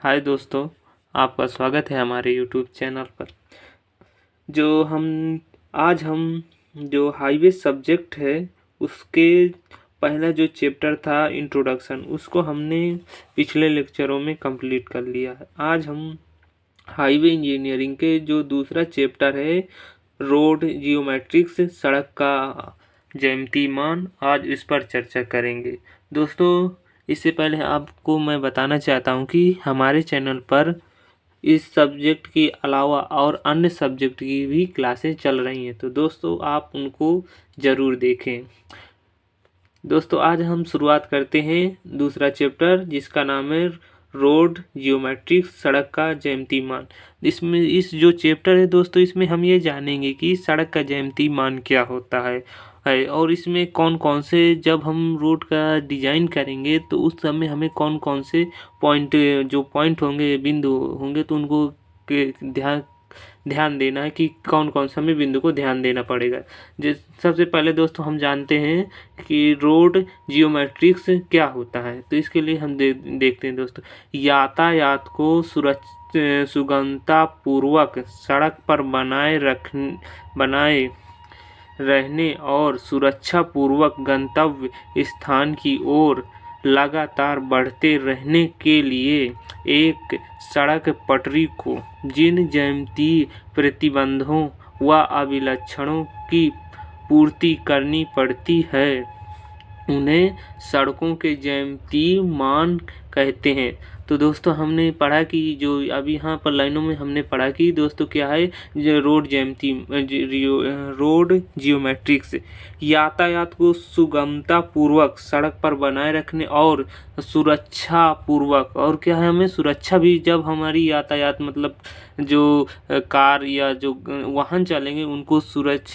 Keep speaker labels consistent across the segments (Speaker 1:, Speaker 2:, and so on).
Speaker 1: हाय दोस्तों, आपका स्वागत है हमारे यूट्यूब चैनल पर। जो हम आज हम जो हाईवे सब्जेक्ट है उसके पहला जो चैप्टर था इंट्रोडक्शन, उसको हमने पिछले लेक्चरों में कंप्लीट कर लिया है। आज हम हाईवे इंजीनियरिंग के जो दूसरा चैप्टर है रोड जियोमेट्रिक्स, सड़क का ज्यामितीय मान, आज इस पर चर्चा करेंगे। दोस्तों, इससे पहले आपको मैं बताना चाहता हूं कि हमारे चैनल पर इस सब्जेक्ट के अलावा और अन्य सब्जेक्ट की भी क्लासेस चल रही हैं, तो दोस्तों आप उनको ज़रूर देखें। दोस्तों, आज हम शुरुआत करते हैं दूसरा चैप्टर जिसका नाम है रोड जियोमेट्रिक्स, सड़क का ज्यामितीय मान। इसमें इस जो चैप्टर है दोस्तों, इसमें हम ये जानेंगे कि सड़क का ज्यामितीय मान क्या होता है और इसमें कौन कौन से, जब हम रोड का डिजाइन करेंगे तो उस समय हमें कौन कौन से पॉइंट होंगे, बिंदु होंगे, तो उनको ध्यान देना है कि कौन कौन सा हमें बिंदु को ध्यान देना पड़ेगा। सबसे पहले दोस्तों हम जानते हैं कि रोड जियोमेट्रिक्स क्या होता है, तो इसके लिए हम देखते हैं दोस्तों। यातायात को सुगमता पूर्वक सड़क पर बनाए रहने और सुरक्षा पूर्वक गंतव्य स्थान की ओर लगातार बढ़ते रहने के लिए एक सड़क पटरी को जिन ज्यामितीय प्रतिबंधों व अभिलक्षणों की पूर्ति करनी पड़ती है उन्हें सड़कों के ज्यामितीय मान कहते हैं। तो दोस्तों हमने पढ़ा कि जो अभी यहाँ पर लाइनों में हमने पढ़ा कि दोस्तों क्या है, जो रोड जियोमेट्रिक्स यातायात को सुगमता पूर्वक सड़क पर बनाए रखने और सुरक्षा पूर्वक, और क्या है, हमें सुरक्षा भी, जब हमारी यातायात मतलब जो कार या जो वाहन चलेंगे उनको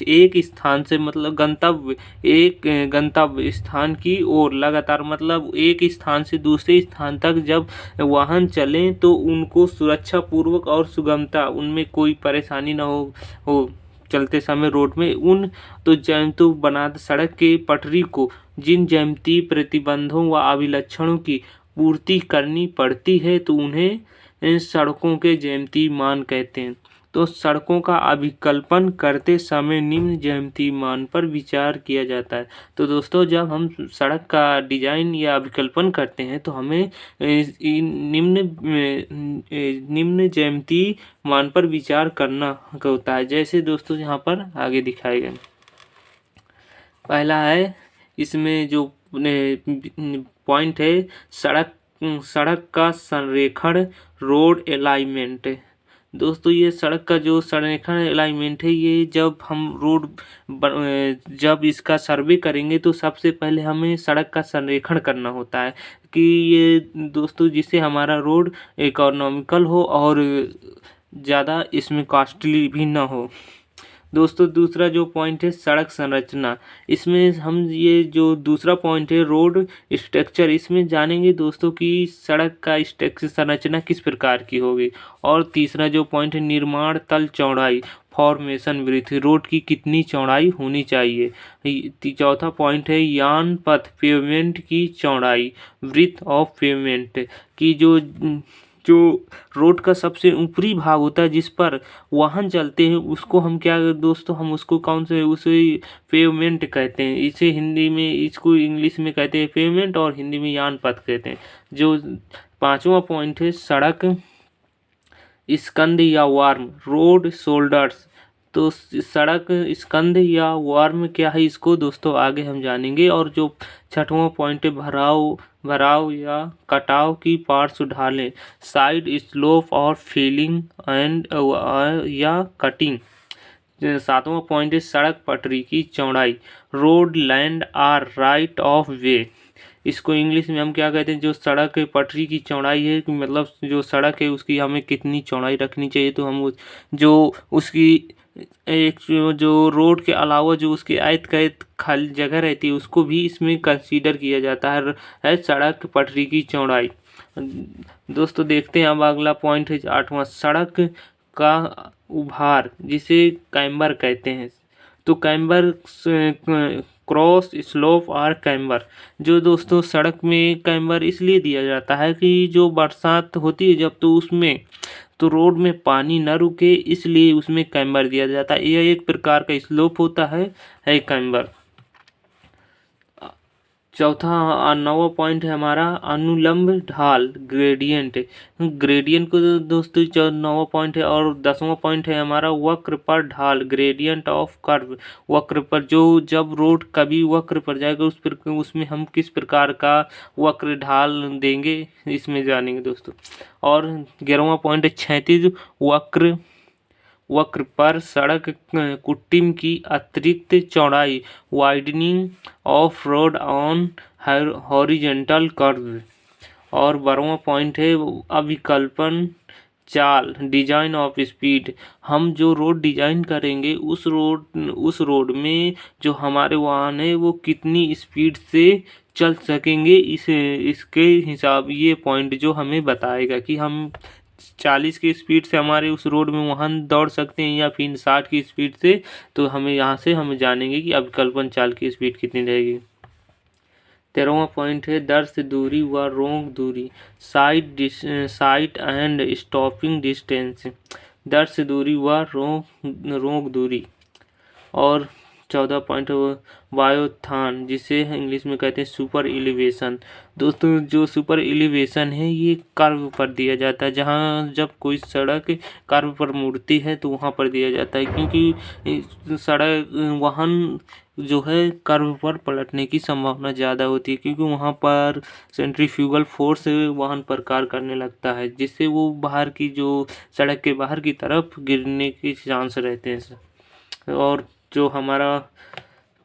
Speaker 1: एक स्थान से मतलब एक गंतव्य स्थान की ओर लगातार, मतलब एक स्थान से दूसरे स्थान तक जब वाहन चलें तो उनको सुरक्षा पूर्वक और सुगमता, उनमें कोई परेशानी ना हो चलते समय रोड में, तो बना सड़क के पटरी को जिन ज्यामितीय प्रतिबंधों व अभिलक्षणों की पूर्ति करनी पड़ती है तो उन्हें सड़कों के ज्यामितीय मान कहते हैं। तो सड़कों का अभिकल्पन करते समय निम्न ज्यामितीय मान पर विचार किया जाता है। तो दोस्तों, जब हम सड़क का डिजाइन या अभिकल्पन करते हैं तो हमें निम्न ज्यामितीय मान पर विचार करना होता है। जैसे दोस्तों यहाँ पर आगे दिखाए गए, पहला है इसमें जो पॉइंट है, सड़क का संरेखण, रोड अलाइनमेंट। दोस्तों ये सड़क का जो संरेखण अलाइनमेंट है, ये जब हम जब इसका सर्वे करेंगे तो सबसे पहले हमें सड़क का संरेखण करना होता है कि ये दोस्तों जिससे हमारा रोड इकोनॉमिकल हो और ज़्यादा इसमें कॉस्टली भी ना हो। दोस्तों दूसरा जो पॉइंट है सड़क संरचना, इसमें हम ये जो दूसरा पॉइंट है रोड स्ट्रक्चर, इसमें जानेंगे दोस्तों कि सड़क का स्ट्रक्चर संरचना किस प्रकार की होगी। और तीसरा जो पॉइंट है निर्माण तल चौड़ाई, फॉर्मेशन विड्थ, रोड की कितनी चौड़ाई होनी चाहिए। चौथा पॉइंट है यान पथ, पेवमेंट की चौड़ाई, विड्थ ऑफ पेवमेंट की जो रोड का सबसे ऊपरी भाग होता है जिस पर वाहन चलते हैं उसको हम क्या दोस्तों, हम उसको उसे पेवमेंट कहते हैं। इसे हिंदी में, इसको इंग्लिश में कहते हैं पेवमेंट और हिंदी में यान पथ कहते हैं। जो पांचवा पॉइंट है सड़क स्कंध या वार्म, रोड शोल्डर्स। तो सड़क स्कंध या वार्म क्या है, इसको दोस्तों आगे हम जानेंगे। और जो छठवां पॉइंट है भराव या कटाव की पार्श्व ढालें, साइड स्लोप और फीलिंग एंड या कटिंग। सातवां पॉइंट है सड़क पटरी की चौड़ाई, road land or right of way. इसको इंग्लिश में हम क्या कहते हैं, जो सड़क पटरी की चौड़ाई है, मतलब जो सड़क है उसकी हमें कितनी चौड़ाई रखनी चाहिए, तो हम जो उसकी एक जो रोड के अलावा जो उसके आयत खाली जगह रहती है उसको भी इसमें कंसीडर किया जाता है सड़क पटरी की चौड़ाई। दोस्तों देखते हैं अब अगला पॉइंट है आठवां, सड़क का उभार जिसे कैम्बर कहते हैं। तो कैम्बर क्रॉस स्लोप और कैम्बर। जो दोस्तों सड़क में कैम्बर इसलिए दिया जाता है कि जो बरसात होती है जब, तो उसमें तो रोड में पानी न रुके, इसलिए उसमें कैम्बर दिया जाता है। यह एक प्रकार का स्लोप होता है कैम्बर। चौथा 9वां पॉइंट है हमारा अनुलंब ढाल ग्रेडियंट। ग्रेडियंट को दोस्तों 9वां पॉइंट है। और 10वां पॉइंट है हमारा वक्र पर ढाल ग्रेडियंट ऑफ कर्व। वक्र पर जो जब रोड कभी वक्र पर जाएगा उसमें हम किस प्रकार का वक्र ढाल देंगे, इसमें जानेंगे दोस्तों। और 11वां पॉइंट है क्षैतिज वक्र पर सड़क कुट्टिम की अतिरिक्त चौड़ाई widening of road on horizontal curve. और 12वां पॉइंट है अभिकल्पन चाल डिजाइन ऑफ स्पीड। हम जो रोड डिजाइन करेंगे उस रोड में जो हमारे वाहन है वो कितनी स्पीड से चल सकेंगे, इसके हिसाब ये पॉइंट जो हमें बताएगा कि हम 40 की स्पीड से हमारे उस रोड में वाहन दौड़ सकते हैं या फिर 60 की स्पीड से। तो हमें यहाँ से हम जानेंगे कि अभिकल्पन चाल की स्पीड कितनी रहेगी। 13वां पॉइंट है दर्श दूरी व रोक दूरी साइट एंड स्टॉपिंग डिस्टेंस। दर्श दूरी व रोक दूरी। और 14 पॉइंट वायोत्थान, जिसे इंग्लिश में कहते हैं सुपर एलिवेशन। दोस्तों जो सुपर एलिवेशन है ये कर्व पर दिया जाता है। जहाँ जब कोई सड़क कर्व पर मुड़ती है तो वहाँ पर दिया जाता है, क्योंकि सड़क वाहन जो है कर्व पर पलटने की संभावना ज़्यादा होती है, क्योंकि वहाँ पर सेंट्रीफ्यूगल फोर्स वाहन पर कार्य करने लगता है, जिससे वो बाहर की जो सड़क के बाहर की तरफ गिरने के चांस रहते हैं। और जो हमारा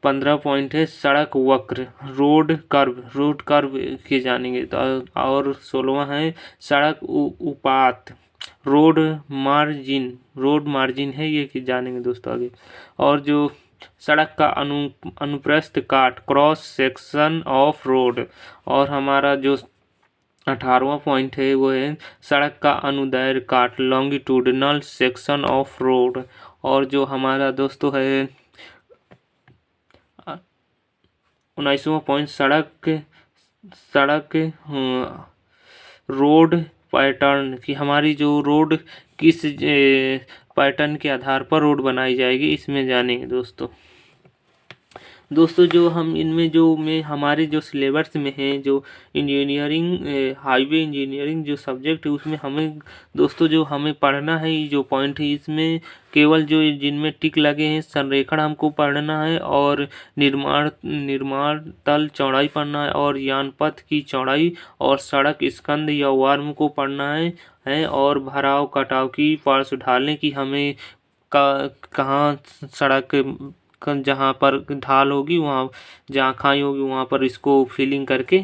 Speaker 1: 15 पॉइंट है सड़क वक्र रोड कर्व के जानेंगे। तो और 16वां है सड़क उपात रोड मार्जिन है, ये जानेंगे दोस्तों आगे। और जो सड़क का अनुप्रस्थ काट क्रॉस सेक्शन ऑफ रोड। और हमारा जो 18वां पॉइंट है वो है सड़क का अनुदैर्घ्य काट लॉन्गिट्यूडिनल सेक्शन ऑफ रोड। और जो हमारा दोस्तों है 19वां पॉइंट सड़क रोड पैटर्न की, हमारी जो रोड किस पैटर्न के आधार पर रोड बनाई जाएगी, इसमें जानेंगे दोस्तों जो हम इनमें जो में हमारे जो सिलेबस में है जो इंजीनियरिंग हाईवे इंजीनियरिंग जो सब्जेक्ट है उसमें हमें दोस्तों जो हमें पढ़ना है ये जो पॉइंट है इसमें केवल जो जिनमें टिक लगे हैं संरेखण हमको पढ़ना है, और निर्माण तल चौड़ाई पढ़ना है, और यानपथ की चौड़ाई और सड़क स्कंध या वार्म को पढ़ना है और भराव कटाव की पार्श्व ढालने की हमें कहाँ सड़क जहाँ पर ढाल होगी वहाँ जहाँ खाई होगी वहाँ पर इसको फिलिंग करके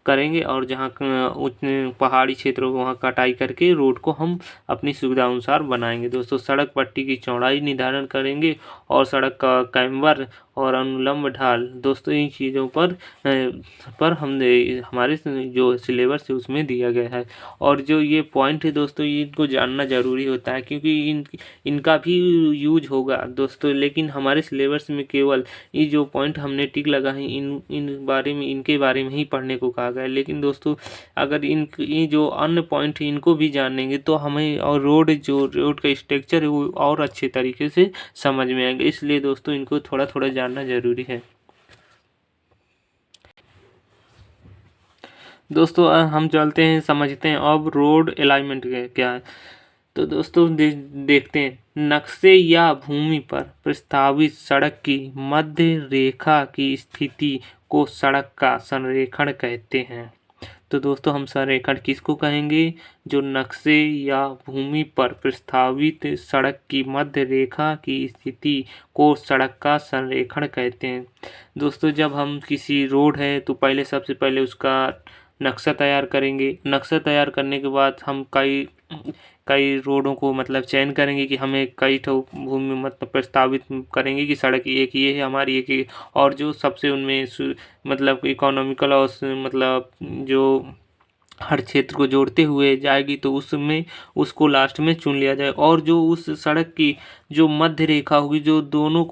Speaker 1: करेंगे, और जहाँ पहाड़ी क्षेत्र वहाँ कटाई करके रोड को हम अपनी सुविधा अनुसार बनाएंगे दोस्तों। सड़क पट्टी की चौड़ाई निर्धारण करेंगे और सड़क का कैम्बर और अनुलंब ढाल दोस्तों इन चीज़ों पर हमने हमारे जो सिलेबस है उसमें दिया गया है। और जो ये पॉइंट है दोस्तों इनको जानना ज़रूरी होता है, क्योंकि इनका भी यूज होगा दोस्तों, लेकिन हमारे सिलेबस में केवल ये जो पॉइंट हमने टिक लगा है इनके बारे में ही पढ़ने को कहा गया है। लेकिन दोस्तों अगर ये जो अन्य पॉइंट है इनको भी जानेंगे तो हमें और रोड का स्ट्रक्चर है वो और अच्छे तरीके से समझ में आएंगे, इसलिए दोस्तों इनको थोड़ा थोड़ा जानना जरूरी है। दोस्तों हम चलते हैं समझते हैं अब रोड अलाइनमेंट क्या है। तो दोस्तों देखते हैं नक्शे या भूमि पर प्रस्तावित सड़क की मध्य रेखा की स्थिति को सड़क का संरेखण कहते हैं। तो दोस्तों हम संरेखण किसको कहेंगे, जो नक्शे या भूमि पर प्रस्तावित सड़क की मध्य रेखा की स्थिति को सड़क का संरेखण कहते हैं। दोस्तों जब हम किसी रोड है तो पहले सबसे पहले उसका नक्शा तैयार करेंगे। नक्शा तैयार करने के बाद हम कई रोडों को मतलब चयन करेंगे कि हमें कई ठो भूमि मतलब प्रस्तावित करेंगे कि सड़क एक ये है हमारी एक ये, और जो सबसे उनमें मतलब इकोनॉमिकल और मतलब जो हर क्षेत्र को जोड़ते हुए जाएगी तो उसमें उसको लास्ट में चुन लिया जाए। और जो उस सड़क की जो मध्य रेखा होगी, जो दोनों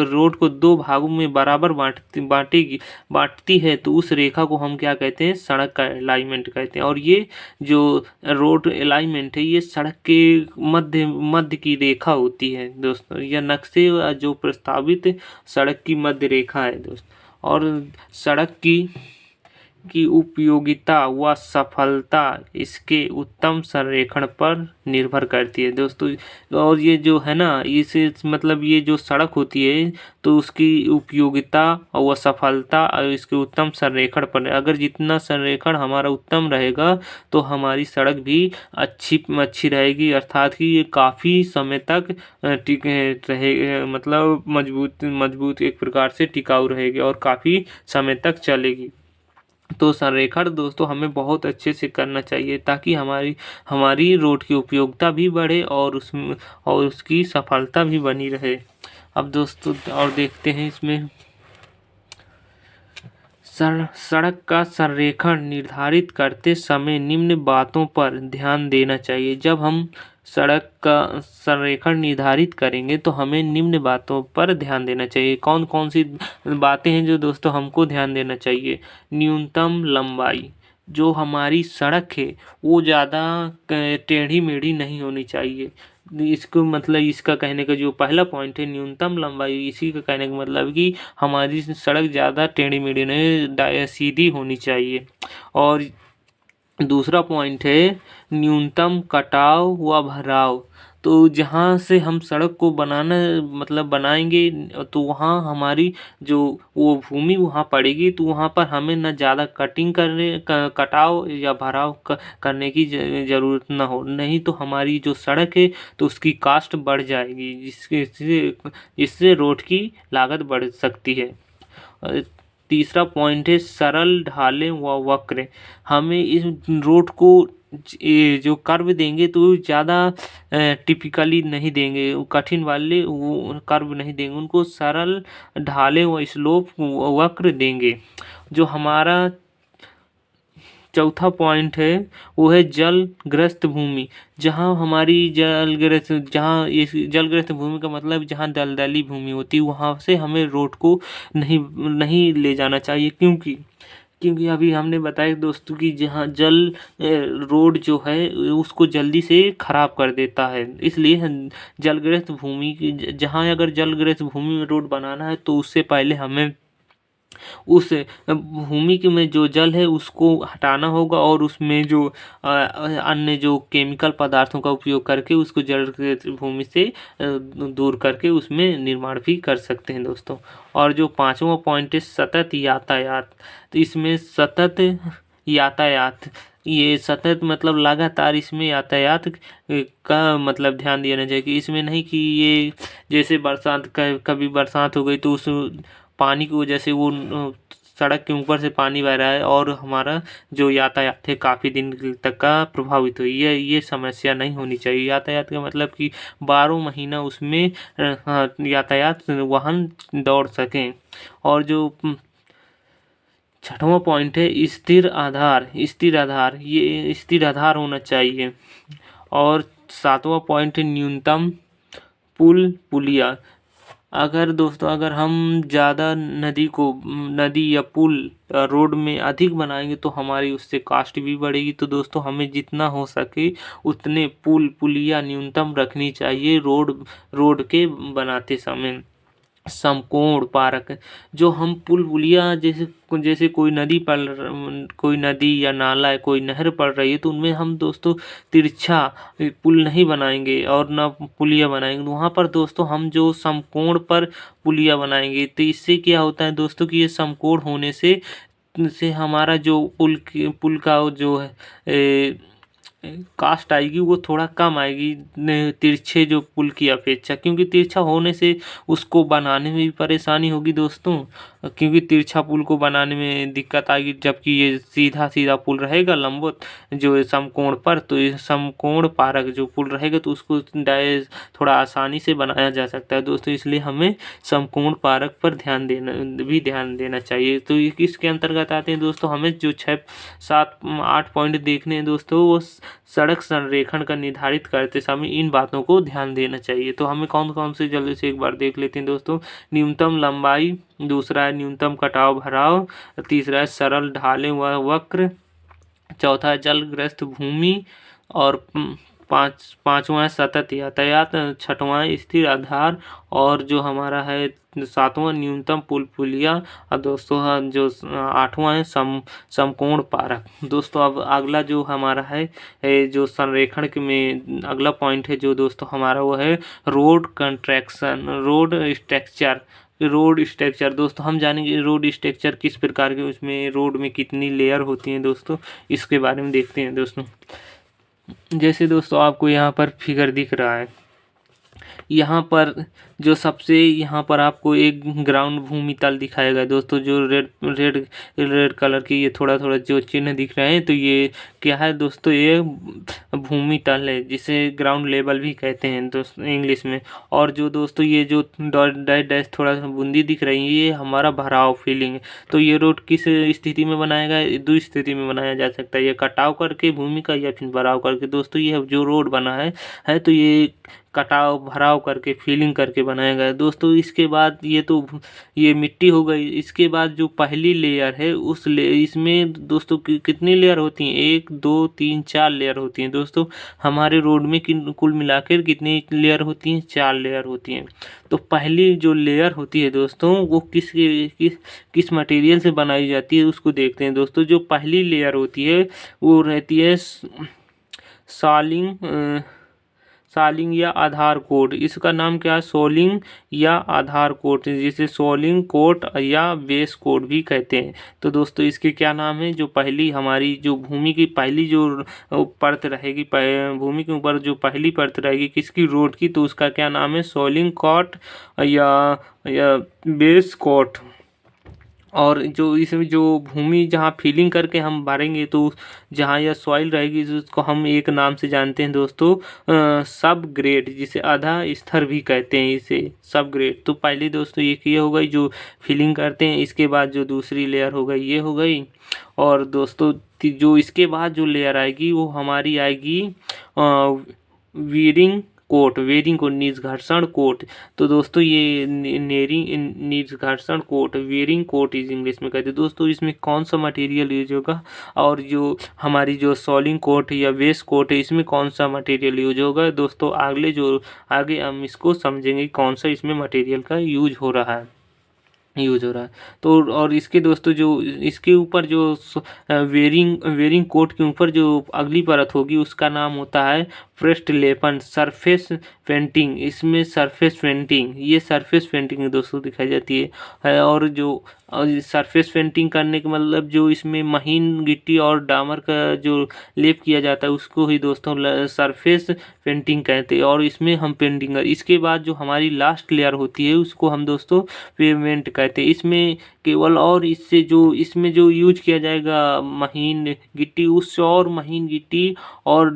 Speaker 1: रोड को दो भागों में बराबर बांटती है, तो उस रेखा को हम क्या कहते हैं, सड़क का अलाइनमेंट कहते हैं। और ये जो रोड अलाइनमेंट है, ये सड़क के मध्य मध्य की रेखा होती है दोस्तों। यह नक्शे जो प्रस्तावित सड़क की मध्य रेखा है दोस्तों। और सड़क की उपयोगिता व सफलता इसके उत्तम संरेखण पर निर्भर करती है दोस्तों। और ये जो है ना, इसे मतलब ये जो सड़क होती है, तो उसकी उपयोगिता और व सफलता और इसके उत्तम संरेखण पर, अगर जितना संरेखण हमारा उत्तम रहेगा तो हमारी सड़क भी अच्छी रहेगी, अर्थात कि ये काफ़ी समय तक टिक रहे, मतलब मजबूत एक प्रकार से टिकाऊ रहेगी और काफ़ी समय तक चलेगी। तो संरेखण दोस्तों हमें बहुत अच्छे से करना चाहिए, ताकि हमारी रोड की उपयोगिता भी बढ़े और उसकी सफलता भी बनी रहे। अब दोस्तों और देखते हैं इसमें सड़क का संरेखण निर्धारित करते समय निम्न बातों पर ध्यान देना चाहिए। जब हम सड़क का संरेखण निर्धारित करेंगे तो हमें निम्न बातों पर ध्यान देना चाहिए। कौन कौन सी बातें हैं जो दोस्तों हमको ध्यान देना चाहिए? न्यूनतम लंबाई, जो हमारी सड़क है वो ज़्यादा टेढ़ी मेढ़ी नहीं होनी चाहिए। इसको मतलब इसका कहने का जो पहला पॉइंट है न्यूनतम लंबाई, इसी का कहने का मतलब कि हमारी सड़क ज़्यादा टेढ़ी मेढ़ी नहीं, सीधी होनी चाहिए। और दूसरा पॉइंट है न्यूनतम कटाव व भराव। तो जहाँ से हम सड़क को बनाएंगे तो वहाँ हमारी जो वो भूमि वहाँ पड़ेगी, तो वहाँ पर हमें न ज़्यादा कटाव या भराव करने की ज़रूरत ना हो, नहीं तो हमारी जो सड़क है तो उसकी कास्ट बढ़ जाएगी, जिससे रोड की लागत बढ़ सकती है। तीसरा पॉइंट है सरल ढालें व वक्र। हमें इस रोड को जो कर्व देंगे तो ज़्यादा टिपिकली नहीं देंगे, कठिन वाले वो कर्व नहीं देंगे, उनको सरल ढालें व स्लोप वक्र देंगे। जो हमारा चौथा पॉइंट है वो है जलग्रस्त भूमि। जहाँ इस जलग्रस्त भूमि का मतलब जहाँ दलदली भूमि होती है, वहाँ से हमें रोड को नहीं ले जाना चाहिए, क्योंकि अभी हमने बताया दोस्तों कि जहाँ रोड जो है उसको जल्दी से खराब कर देता है। इसलिए जलग्रस्त भूमि जहाँ अगर जलग्रस्त भूमि में रोड बनाना है तो उससे पहले हमें उस भूमि में जो जल है उसको हटाना होगा, और उसमें जो अन्य जो केमिकल पदार्थों का उपयोग करके उसको जल भूमि से दूर करके उसमें निर्माण भी कर सकते हैं दोस्तों। और जो पांचवा पॉइंट है सतत यातायात। तो इसमें सतत यातायात, ये सतत मतलब लगातार इसमें यातायात का मतलब ध्यान दिया जाए कि इसमें नहीं कि ये जैसे कभी बरसात हो गई तो उस पानी की वजह से वो सड़क के ऊपर से पानी बह रहा है और हमारा जो यातायात है काफ़ी दिन तक का प्रभावित हुई है। ये समस्या नहीं होनी चाहिए। यातायात का मतलब कि 12 महीना उसमें यातायात वाहन दौड़ सकें। और जो छठवां पॉइंट है स्थिर आधार, ये स्थिर आधार होना चाहिए। और सातवां पॉइंट है न्यूनतम पुलिया। अगर हम ज़्यादा नदी या पुल रोड में अधिक बनाएंगे तो हमारी उससे कास्ट भी बढ़ेगी। तो दोस्तों हमें जितना हो सके उतने पुलिया न्यूनतम रखनी चाहिए रोड के बनाते समय। समकोण पार्क, जो हम पुलिया जैसे कोई नदी या नाला कोई नहर पड़ रही है तो उनमें हम दोस्तों तिरछा पुल नहीं बनाएंगे और ना पुलिया बनाएंगे। वहाँ पर दोस्तों हम जो समकोण पर पुलिया बनाएंगे तो इससे क्या होता है दोस्तों कि ये समकोण होने से हमारा जो पुल का जो है कास्ट आएगी वो थोड़ा कम आएगी तिरछे जो पुल की अपेक्षा, क्योंकि तिरछा होने से उसको बनाने में भी परेशानी होगी दोस्तों, क्योंकि तिरछा पुल को बनाने में दिक्कत आएगी, जबकि ये सीधा सीधा पुल रहेगा लंबवत जो समकोण पर, तो ये समकोण पारक जो पुल रहेगा तो उसको थोड़ा आसानी से बनाया जा सकता है दोस्तों, इसलिए हमें समकोण पारक पर ध्यान देना चाहिए। तो ये किसके अंतर्गत आते हैं दोस्तों, हमें जो 6-7-8 पॉइंट देखने हैं दोस्तों, वो सड़क संरेखण का निर्धारित करते समय इन बातों को ध्यान देना चाहिए। तो हमें कौन कौन से जल्दी से एक बार देख लेते हैं दोस्तों। न्यूनतम लंबाई, दूसरा है न्यूनतम कटाव भराव, तीसरा है सरल ढालें व वक्र, चौथा है जलग्रस्त भूमि, और पांचवा है सतत यातायात, छठवां है स्थिर आधार, और जो हमारा है सातवां न्यूनतम पुल पुलिया, और दोस्तों जो आठवां है समकोण पारक। दोस्तों अब अगला जो हमारा है जो संरेखण के में अगला पॉइंट है जो दोस्तों हमारा वो है रोड स्ट्रक्चर। दोस्तों हम जानेंगे रोड स्ट्रक्चर किस प्रकार के, उसमें रोड में कितनी लेयर होती हैं दोस्तों, इसके बारे में देखते हैं दोस्तों। जैसे दोस्तों आपको यहाँ पर फिगर दिख रहा है, यहाँ पर जो सबसे यहाँ पर आपको एक ग्राउंड भूमि तल दिखाएगा दोस्तों, जो रेड कलर की ये थोड़ा थोड़ा जो चिन्ह दिख रहे हैं, तो ये क्या है दोस्तों, ये भूमि तल है जिसे ग्राउंड लेवल भी कहते हैं दोस्तों इंग्लिश में। और जो दोस्तों ये जो डैश थोड़ा सा बूंदी दिख रही है, ये हमारा भराव फीलिंग है। तो ये रोड किस स्थिति में बनाएगा, दो स्थिति में बनाया जा सकता है, ये कटाव करके भूमि का या फिर भराव करके। दोस्तों ये जो रोड बना है तो ये कटाव भराव करके फीलिंग करके बनाया गया है दोस्तों। इसके बाद ये मिट्टी हो गई। इसके बाद जो पहली लेयर है इसमें दोस्तों कितनी लेयर होती हैं, 1 2 3 4 लेयर होती हैं दोस्तों। हमारे रोड में कुल मिलाकर कितनी लेयर होती हैं, 4 लेयर होती हैं। तो पहली जो लेयर होती है दोस्तों वो किस मटेरियल से बनाई जाती है उसको देखते हैं दोस्तों। जो पहली लेयर होती है वो रहती है सॉलिंग या आधार कोट। इसका नाम क्या है, सोलिंग या आधार कोट, जिसे सोलिंग कोट या बेस कोट भी कहते हैं। तो दोस्तों इसके क्या नाम है, जो पहली हमारी जो भूमि की पहली जो परत रहेगी, भूमि के ऊपर जो पहली परत रहेगी किसकी, रोड की, तो उसका क्या नाम है, सोलिंग कोट या बेस कोट। और जो इसमें जो भूमि जहाँ फीलिंग करके हम भरेंगे तो जहाँ यह सॉइल रहेगी उसको हम एक नाम से जानते हैं दोस्तों, सब ग्रेड, जिसे आधा स्तर भी कहते हैं, इसे सब ग्रेड। तो पहले दोस्तों ये हो गई जो फीलिंग करते हैं। इसके बाद जो दूसरी लेयर हो गई ये हो गई, और दोस्तों जो इसके बाद जो लेयर आएगी वो हमारी आएगी वेरिंग कोट निष्घर्षण कोट। तो दोस्तों ये निष्घर्षण कोट, वेरिंग कोट इस इंग्लिश में कहते हैं दोस्तों। इसमें कौन सा मटेरियल यूज होगा, और जो हमारी जो सोलिंग कोट या बेस कोट है इसमें कौन सा मटेरियल यूज होगा दोस्तों, आगे हम इसको समझेंगे कौन सा इसमें मटेरियल का यूज हो रहा है। तो और इसके दोस्तों जो इसके ऊपर जो वेरिंग कोट के ऊपर जो अगली परत होगी उसका नाम होता है पृष्ठ लेपन, सरफेस पेंटिंग। इसमें सरफेस पेंटिंग दोस्तों दिखाई जाती है। और जो सरफेस पेंटिंग करने का मतलब जो इसमें महीन गिट्टी और डामर का जो लेप किया जाता है उसको ही दोस्तों सरफेस पेंटिंग कहते हैं। और इसमें हम पेंटिंग इसके बाद जो हमारी लास्ट लेयर होती है उसको हम दोस्तों पेवमेंट कहते हैं। इसमें केवल और इसमें जो यूज किया जाएगा महीन गिट्टी, उससे और महीन गिट्टी और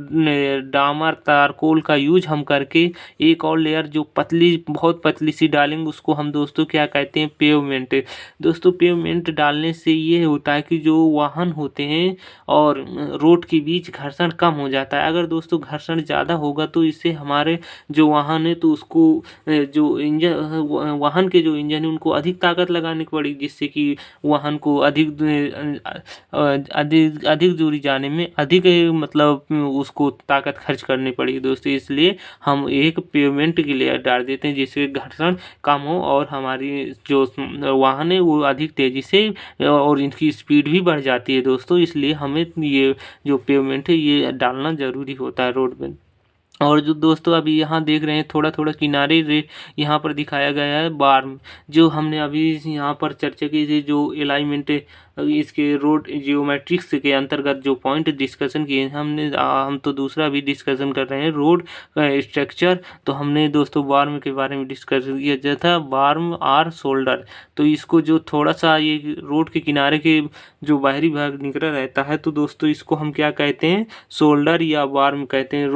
Speaker 1: डामर तारकोल का यूज हम करके एक और लेयर जो बहुत पतली सी डालेंगे उसको हम दोस्तों क्या कहते हैं, पेवमेंट। दोस्तों पेवमेंट डालने से ये होता है कि जो वाहन होते हैं और रोड के बीच घर्षण कम हो जाता है। अगर दोस्तों घर्षण ज़्यादा होगा तो इससे हमारे जो वाहन है तो उसको जो इंजन वाहन के जो इंजन है उनको अधिक ताकत लगानी पड़ेगी, जिससे कि वाहन को अधिक दूरी जाने में अधिक मतलब उसको ताकत खर्च करनी पड़ेगी दोस्तों। इसलिए हम एक पेवमेंट की लेयर डाल देते हैं जिससे घर्षण कम हो और हमारी जो वाहन है वो अधिक तेज़ी से और इनकी स्पीड भी बढ़ जाती है दोस्तों। इसलिए हमें ये जो पेवमेंट है ये डालना ज़रूरी होता है रोड पे। और जो दोस्तों अभी यहाँ देख रहे हैं थोड़ा थोड़ा किनारे यहाँ पर दिखाया गया है बार, जो हमने अभी यहाँ पर चर्चा की थी, जो अलाइनमेंट इसके रोड जियोमेट्रिक्स के अंतर्गत जो पॉइंट डिस्कशन किए हमने, हम तो दूसरा भी डिस्कशन कर रहे हैं रोड स्ट्रक्चर। तो हमने दोस्तों वार्म के बारे में डिस्कस किया था, वार्म आर शोल्डर। तो इसको जो थोड़ा सा ये रोड के किनारे के जो बाहरी भाग निकला रहता है, तो दोस्तों इसको हम क्या कहते हैं, शोल्डर या वार्म कहते हैं।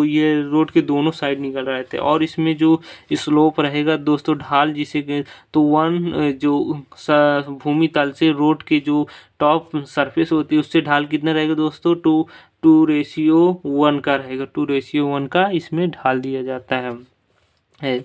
Speaker 1: ये रोड के दोनों साइड निकल रहे थे। और इसमें जो स्लोप रहेगा दोस्तों, ढाल जिसे तो जो भूमि तल से रोड के जो टॉप सरफेस होती है उससे ढाल कितना रहेगा दोस्तों, 2:1 का रहेगा। 2:1 का इसमें ढाल दिया जाता है।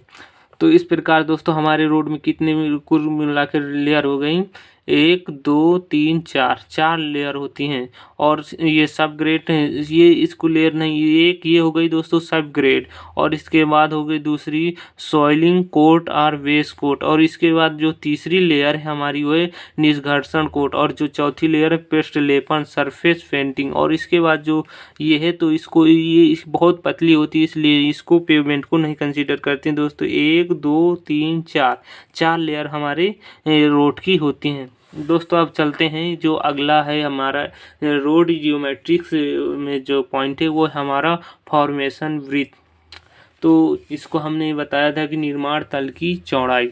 Speaker 1: तो इस प्रकार दोस्तों हमारे रोड में कितने कुल मिलाकर लेयर हो गई, 1 2 3 4 लेयर होती हैं। और ये सब ग्रेड ये इसको लेयर नहीं, ये हो गई दोस्तों सब ग्रेड। और इसके बाद हो गई दूसरी सॉइलिंग कोट और बेस कोट। और इसके बाद जो तीसरी लेयर है हमारी वो है निष्घर्षण कोट। और जो चौथी लेयर है पेस्ट लेपन सरफेस पेंटिंग। और इसके बाद जो ये है तो इसको ये बहुत पतली होती है, इसलिए इसको पेवमेंट को नहीं कंसीडर करते हैं दोस्तों। 1 2 3 4 लेयर हमारे रोड की होती हैं दोस्तों। अब चलते हैं जो अगला है हमारा रोड जियोमेट्रिक्स में जो पॉइंट है वो हमारा फॉर्मेशन वृत्त। तो इसको हमने बताया था कि निर्माण तल की चौड़ाई,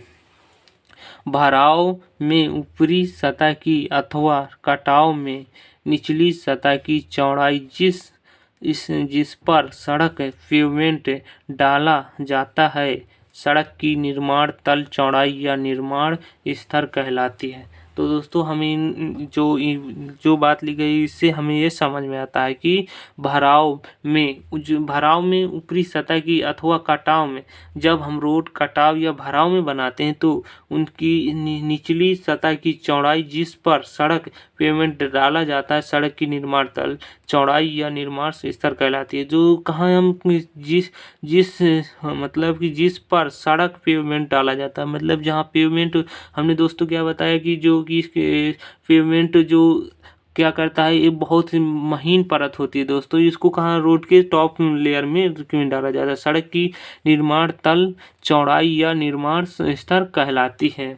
Speaker 1: भराव में ऊपरी सतह की अथवा कटाव में निचली सतह की चौड़ाई जिस पर सड़क पेवमेंट डाला जाता है, सड़क की निर्माण तल चौड़ाई या निर्माण स्तर कहलाती है। तो दोस्तों हमें जो बात ली गई इससे हमें ये समझ में आता है कि भराव में ऊपरी सतह की अथवा कटाव में, जब हम रोड कटाव या भराव में बनाते हैं तो उनकी निचली सतह की चौड़ाई जिस पर सड़क पेवमेंट डाला जाता है, सड़क की निर्माण तल चौड़ाई या निर्माण स्तर कहलाती है। जो कहाँ हम मतलब कि जिस पर सड़क पेवमेंट डाला जाता है, मतलब जहाँ पेवमेंट हमने दोस्तों क्या बताया कि जो कि पेवमेंट जो क्या करता है, ये बहुत ही महीन परत होती है दोस्तों। इसको कहाँ रोड के टॉप लेयर में डाला जाता है। सड़क की निर्माण तल चौड़ाई या निर्माण स्तर कहलाती है।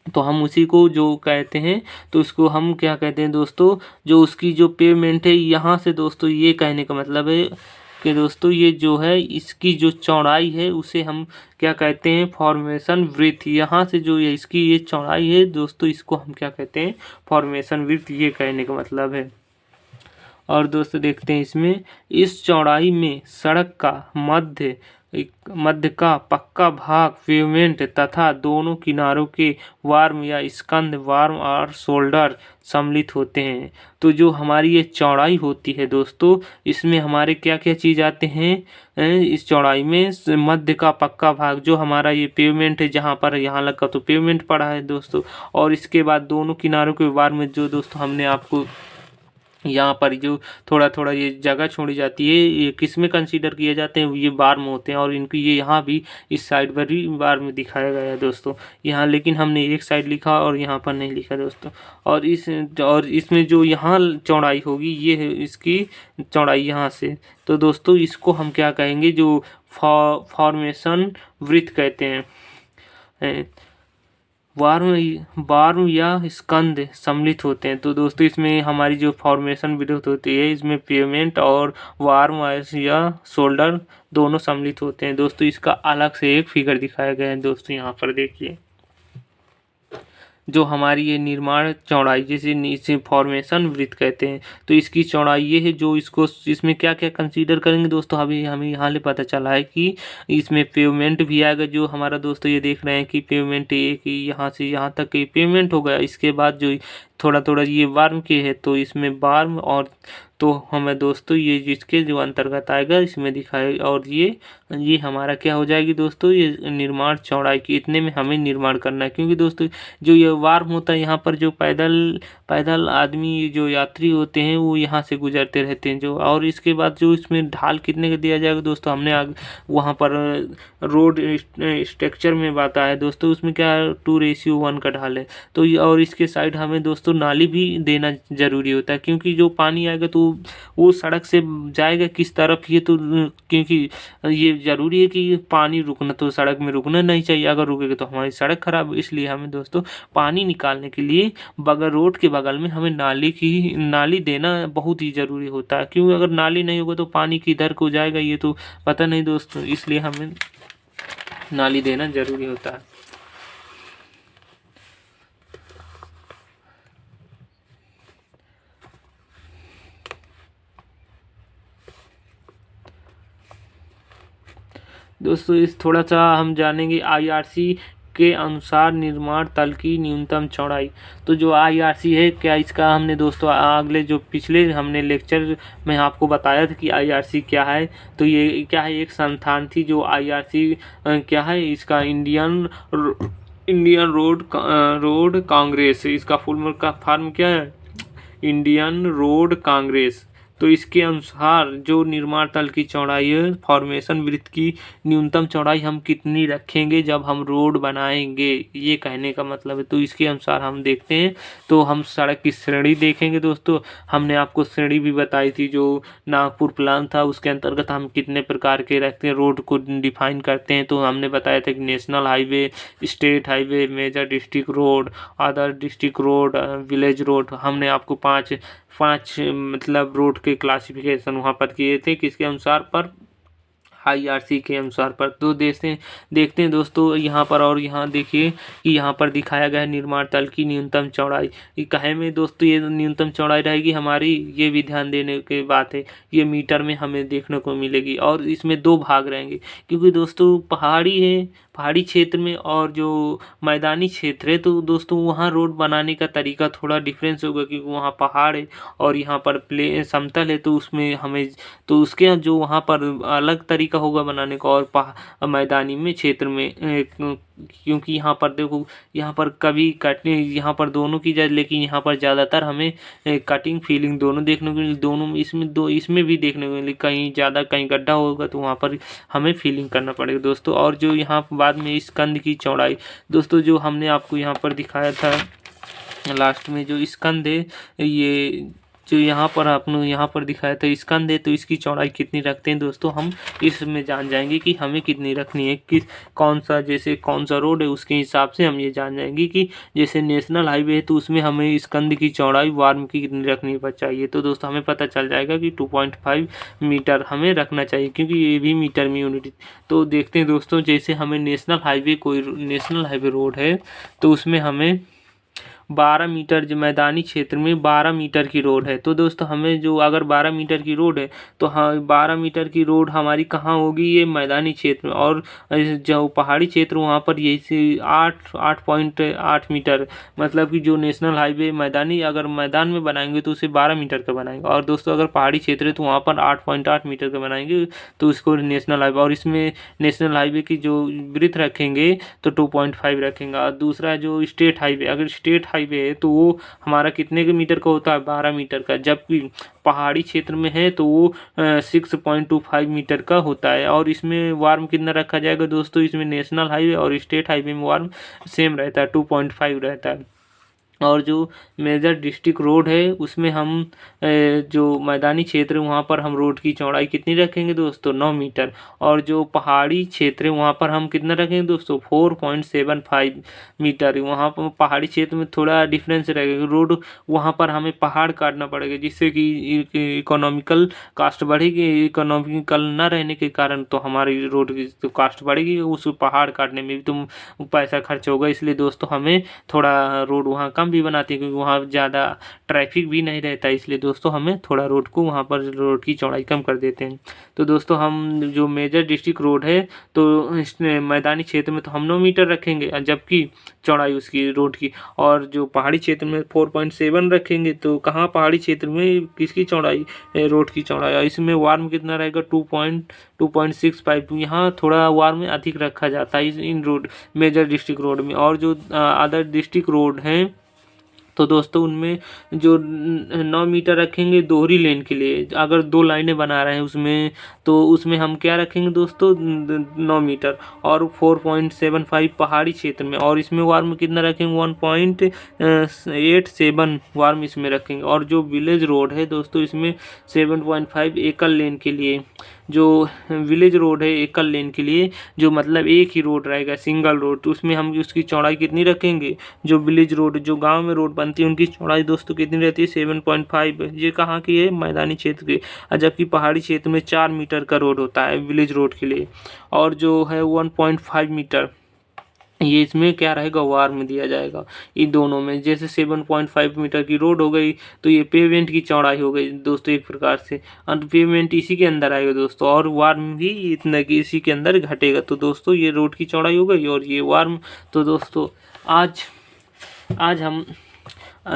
Speaker 1: तो हम उसी को जो कहते हैं तो उसको हम क्या कहते हैं दोस्तों, जो उसकी जो पेवमेंट है, यहाँ से दोस्तों ये कहने का मतलब है कि दोस्तों ये जो है इसकी जो चौड़ाई है उसे हम क्या कहते हैं, फॉर्मेशन वृत्त। यहाँ से जो ये इसकी ये चौड़ाई है दोस्तों, इसको हम क्या कहते हैं, फॉर्मेशन वृत्त, ये कहने का मतलब है। और दोस्तों देखते हैं इसमें, इस चौड़ाई में सड़क का मध्य का पक्का भाग पेवमेंट तथा दोनों किनारों के वार्म या स्कंद वार्म और शोल्डर सम्मिलित होते हैं। तो जो हमारी ये चौड़ाई होती है दोस्तों, इसमें हमारे क्या क्या चीज़ आते हैं, इस चौड़ाई में मध्य का पक्का भाग जो हमारा ये पेवमेंट है, जहाँ पर यहाँ लगा तो पेवमेंट पड़ा है दोस्तों। और इसके बाद दोनों किनारों के वार्म जो दोस्तों हमने आपको यहाँ पर जो थोड़ा थोड़ा ये जगह छोड़ी जाती है, ये किस में कंसीडर किए जाते हैं, ये बार में होते हैं। और इनकी ये यहाँ भी इस साइड पर भी बार में दिखाया गया है दोस्तों यहाँ, लेकिन हमने एक साइड लिखा और यहाँ पर नहीं लिखा दोस्तों। और इसमें जो यहाँ चौड़ाई होगी ये है इसकी चौड़ाई यहाँ से। तो दोस्तों इसको हम क्या कहेंगे, जो फॉर्मेशन वृत्त कहते हैं। वार्म या स्कंद सम्मिलित होते हैं। तो दोस्तों इसमें हमारी जो फॉर्मेशन वृत्त होती है, इसमें पेवमेंट और वार्म या शोल्डर दोनों सम्मिलित होते हैं दोस्तों। इसका अलग से एक फिगर दिखाया गया है दोस्तों, यहाँ पर देखिए। जो हमारी ये निर्माण चौड़ाई जिसे फॉर्मेशन वृत्त कहते हैं, तो इसकी चौड़ाई ये है, जो इसमें क्या क्या कंसीडर करेंगे दोस्तों, अभी हमें यहाँ से पता चला है कि इसमें पेवमेंट भी आएगा। जो हमारा दोस्तों ये देख रहे हैं कि पेवमेंट एक यहाँ से यहाँ तक की पेवमेंट हो गया। इसके बाद जो थोड़ा थोड़ा ये वार्म के है, तो इसमें वार्म और तो हमें दोस्तों ये जिसके जो अंतर्गत आएगा इसमें दिखाए। और ये हमारा क्या हो जाएगी दोस्तों, ये निर्माण चौड़ाई की, इतने में हमें निर्माण करना है। क्योंकि दोस्तों जो ये वार्म होता है, यहाँ पर जो पैदल आदमी जो यात्री होते हैं वो यहाँ से गुजरते रहते हैं जो। और इसके बाद जो इसमें ढाल कितने का दिया जाएगा दोस्तों, हमने वहाँ पर रोड स्ट्रक्चर में बताया दोस्तों, उसमें क्या 2:1 का ढाल है। तो और इसके साइड हमें दोस्तों दोस्तों नाली भी देना ज़रूरी होता है, क्योंकि जो पानी आएगा तो वो सड़क से जाएगा किस तरफ, ये तो क्योंकि ये ज़रूरी है कि पानी रुकना तो सड़क में रुकना नहीं चाहिए, अगर रुकेगा तो हमारी सड़क खराब। इसलिए हमें दोस्तों पानी निकालने के लिए बगल रोड के बगल में हमें नाली देना बहुत ही ज़रूरी होता है, क्योंकि अगर नाली नहीं होगा तो पानी किधर को जाएगा ये तो पता नहीं दोस्तों, इसलिए हमें नाली देना ज़रूरी होता है। दोस्तों इस थोड़ा सा हम जानेंगे आईआरसी के अनुसार निर्माण तल की न्यूनतम चौड़ाई। तो जो आईआरसी है, क्या इसका हमने दोस्तों अगले जो पिछले हमने लेक्चर में आपको बताया था कि आईआरसी क्या है। तो ये क्या है, एक संस्थान थी जो आईआरसी क्या है, इसका इंडियन रोड कांग्रेस, इसका फुल फॉर्म क्या है, इंडियन रोड कांग्रेस। तो इसके अनुसार जो निर्माण तल की चौड़ाई है, फॉर्मेशन वृत्त की न्यूनतम चौड़ाई हम कितनी रखेंगे जब हम रोड बनाएंगे, ये कहने का मतलब है। तो इसके अनुसार हम देखते हैं, तो हम सड़क की श्रेणी देखेंगे दोस्तों। हमने आपको श्रेणी भी बताई थी, जो नागपुर प्लान था उसके अंतर्गत हम कितने प्रकार के रखते हैं, रोड को डिफाइन करते हैं। तो हमने बताया था कि national highway, state highway, major district road, other district road, village road. हमने आपको पाँच मतलब रोड के क्लासिफिकेशन वहाँ पर किए थे, किसके अनुसार पर, आईआरसी के अनुसार पर। तो देखते हैं दोस्तों यहाँ पर, और यहाँ देखिए कि यहाँ पर दिखाया गया है निर्माण तल की न्यूनतम चौड़ाई। ये कहे में दोस्तों ये न्यूनतम चौड़ाई रहेगी हमारी, ये भी ध्यान देने की बात है, ये मीटर में हमें देखने को मिलेगी। और इसमें दो भाग रहेंगे, क्योंकि दोस्तों पहाड़ी है, पहाड़ी क्षेत्र में और जो मैदानी क्षेत्र है, तो दोस्तों वहाँ रोड बनाने का तरीका थोड़ा डिफरेंस होगा, क्योंकि वहाँ पहाड़ है और यहाँ पर समतल है। तो उसमें हमें, तो उसके जो वहाँ पर अलग तरीका होगा बनाने का, और मैदानी में क्षेत्र में क्योंकि यहाँ पर देखो, यहाँ पर कभी कटिंग, यहाँ पर दोनों की जाए, लेकिन यहाँ पर ज़्यादातर हमें कटिंग फीलिंग दोनों देखने को मिली, दोनों इसमें भी देखने को मिली। कहीं ज़्यादा कहीं गड्ढा होगा तो वहाँ पर हमें फीलिंग करना पड़ेगा दोस्तों। और जो यहाँ बाद में इस कंध की चौड़ाई दोस्तों, जो हमने आपको यहाँ पर दिखाया था लास्ट में, जो स्कंद है, ये जो यहाँ पर आपने यहाँ पर दिखाया था स्कंद है, तो इसकी चौड़ाई कितनी रखते हैं दोस्तों, हम इसमें जान जाएंगे कि हमें कितनी रखनी है, किस कौन सा रोड है उसके हिसाब से हम ये जान जाएंगे कि जैसे नेशनल हाईवे है तो उसमें हमें स्कंद की चौड़ाई वार्म की कितनी रखनी चाहिए। तो दोस्तों हमें पता चल जाएगा कि 2.5 मीटर हमें रखना चाहिए, क्योंकि ये भी मीटर में यूनिट। तो देखते हैं दोस्तों, जैसे हमें नेशनल हाईवे रोड है तो उसमें हमें 12 मीटर, जो मैदानी क्षेत्र में 12 मीटर की रोड है। तो दोस्तों हमें जो अगर 12 मीटर की रोड है तो हाँ 12 मीटर की रोड हमारी कहाँ होगी, ये मैदानी क्षेत्र में। और जो पहाड़ी क्षेत्र वहाँ पर यही से 8.8 मीटर, मतलब कि जो नेशनल हाईवे मैदानी अगर मैदान में बनाएंगे तो उसे 12 मीटर का बनाएंगे, और दोस्तों अगर पहाड़ी क्षेत्र है तो वहाँ पर 8.8 मीटर का बनाएंगे, तो इसको नेशनल हाईवे। और इसमें नेशनल हाईवे की जो वृत्त रखेंगे तो 2.5 रखेंगे। और दूसरा जो स्टेट हाईवे, अगर स्टेट हाईवे है तो वो हमारा कितने के मीटर का होता है, 12 मीटर का, जबकि पहाड़ी क्षेत्र में है तो वो 6.25 मीटर का होता है। और इसमें वार्म कितना रखा जाएगा दोस्तों, इसमें नेशनल हाईवे और स्टेट हाईवे में वार्म सेम रहता है, 2.5 रहता है। और जो मेजर डिस्ट्रिक्ट रोड है उसमें हम जो मैदानी क्षेत्र है वहाँ पर हम रोड की चौड़ाई कितनी रखेंगे दोस्तों, 9 मीटर। और जो पहाड़ी क्षेत्र है वहाँ पर हम कितना रखेंगे दोस्तों, 4.75 मीटर। वहाँ पर पहाड़ी क्षेत्र में थोड़ा डिफरेंस रहेगा, रोड वहाँ पर हमें पहाड़ काटना पड़ेगा, जिससे कि इकोनॉमिकल कास्ट बढ़ेगी। इकोनॉमिकल ना रहने के कारण तो हमारी रोड की तो कास्ट बढ़ेगी, उस पहाड़ काटने में भी तो पैसा खर्च होगा। इसलिए दोस्तों हमें थोड़ा रोड वहाँ कम भी बनाती है, क्योंकि वहाँ ज़्यादा ट्रैफिक भी नहीं रहता, इसलिए दोस्तों हमें थोड़ा रोड को वहाँ पर रोड की चौड़ाई कम कर देते हैं। तो दोस्तों हम जो मेजर डिस्ट्रिक्ट रोड है तो इसमें मैदानी क्षेत्र में तो हम 9 मीटर रखेंगे, जबकि चौड़ाई उसकी रोड की। और जो पहाड़ी क्षेत्र में 4.7 रखेंगे। तो कहाँ पहाड़ी क्षेत्र में किसकी चौड़ाई, रोड की चौड़ाई। इसमें वार्म कितना रहेगा, 2.65। यहाँ थोड़ा वार्म अधिक रखा जाता है इन रोड मेजर डिस्ट्रिक्ट रोड में। और जो अदर डिस्ट्रिक्ट रोड हैं तो दोस्तों उनमें जो 9 मीटर रखेंगे दोहरी लेन के लिए, अगर 2 लाइनें बना रहे हैं उसमें, तो उसमें हम क्या रखेंगे दोस्तों 9 मीटर। और 4.75 पहाड़ी क्षेत्र में, और इसमें वार्म कितना रखेंगे 1.87 वार्म इसमें रखेंगे। और जो विलेज रोड है दोस्तों इसमें 7.5 एकल लेन के लिए, जो विलेज रोड है एकल लेन के लिए, जो मतलब एक ही रोड रहेगा सिंगल रोड, तो उसमें हम उसकी चौड़ाई कितनी रखेंगे, जो विलेज रोड जो गांव में रोड बनती है उनकी चौड़ाई दोस्तों कितनी रहती है 7.5। ये कहाँ की है, मैदानी क्षेत्र की। जबकि पहाड़ी क्षेत्र में 4 मीटर का रोड होता है विलेज रोड के लिए, और जो है 1.5 मीटर ये इसमें क्या रहेगा वार्म दिया जाएगा। इन दोनों में जैसे 7.5 मीटर की रोड हो गई, तो ये पेवेंट की चौड़ाई हो गई दोस्तों एक प्रकार से, और पेवेंट इसी के अंदर आएगा दोस्तों, और वार्म भी इतना कि इसी के अंदर घटेगा। तो दोस्तों ये रोड की चौड़ाई हो गई और ये वार्म। तो दोस्तों आज आज हम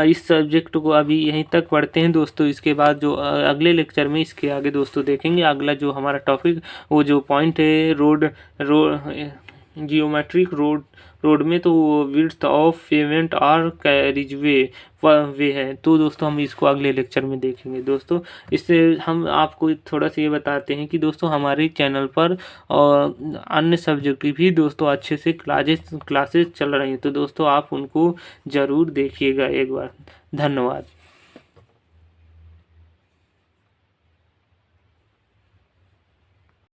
Speaker 1: इस सब्जेक्ट को अभी यहीं तक पढ़ते हैं दोस्तों। इसके बाद जो अगले लेक्चर में इसके आगे दोस्तों देखेंगे। अगला जो हमारा टॉपिक, वो जो पॉइंट है जियोमेट्रिक रोड में, तो विड्थ ऑफ पेवेंट और कैरिज वे है। तो दोस्तों हम इसको अगले लेक्चर में देखेंगे दोस्तों। इससे हम आपको थोड़ा सा ये बताते हैं कि दोस्तों हमारे चैनल पर अन्य सब्जेक्ट की भी दोस्तों अच्छे से क्लासेस चल रही हैं, तो दोस्तों आप उनको ज़रूर देखिएगा एक बार। धन्यवाद।